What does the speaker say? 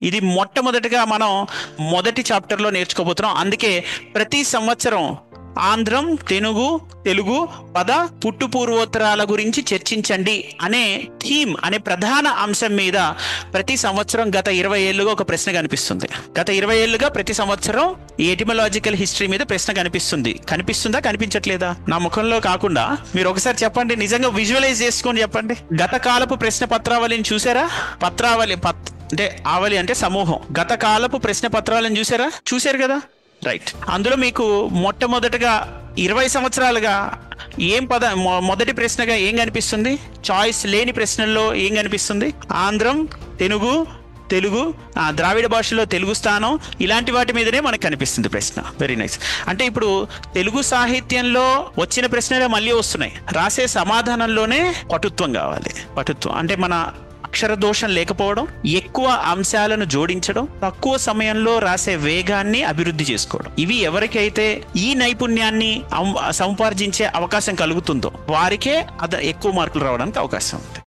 ఇది మొట్టమొదటిగా మనం మొదటి చాప్టర్లో నేర్చుకోబోతున్నాం. అందుకే ప్రతి సంవత్సరం ఆంధ్రం, తెలుగు పద పుట్టు పూర్వోత్తరాల గురించి చర్చించండి అనే థీమ్, అనే ప్రధాన అంశం మీద ప్రతి సంవత్సరం గత 20 ఏళ్ళుగా ఒక ప్రశ్న కనిపిస్తుంది. గత 20 ఏళ్ళుగా ప్రతి సంవత్సరం ఈ ఎటిమలాజికల్ హిస్టరీ మీద ప్రశ్న కనిపిస్తుందా, కనిపించట్లేదా? నా ముఖంలో కాకుండా మీరు ఒకసారి చెప్పండి, నిజంగా విజువలైజ్ చేసుకొని చెప్పండి. గత కాలపు ప్రశ్న పత్రావళిని చూసారా? అంటే ఆవలి అంటే సమూహం. గత కాలపు ప్రశ్న పత్రాలను చూసారు కదా? రైట్. అందులో మీకు మొట్టమొదటిగా 20 సంవత్సరాలుగా మొదటి ప్రశ్నగా ఏం కనిపిస్తుంది? చాయిస్ లేని ప్రశ్నల్లో ఏం కనిపిస్తుంది? ఆంధ్రం, తెలుగు, ద్రావిడ భాషలో తెలుగు స్థానం, ఇలాంటి వాటి మీదనే మనకు కనిపిస్తుంది ప్రశ్న. Very nice. అంటే ఇప్పుడు తెలుగు సాహిత్యంలో వచ్చిన ప్రశ్నలే మళ్ళీ వస్తున్నాయి. రాసే సమాధానంలోనే పటుత్వం కావాలి. పటుత్వం అంటే మన అక్షర దోషం లేకపోవడం, ఎక్కువ అంశాలను జోడించడం, తక్కువ సమయంలో రాసే వేగాన్ని అభివృద్ధి చేసుకోవడం. ఇవి ఎవరికైతే ఈ నైపుణ్యాన్ని సముపార్జించే అవకాశం కలుగుతుందో వారికే ఎక్కువ మార్కులు రావడానికి అవకాశం ఉంది.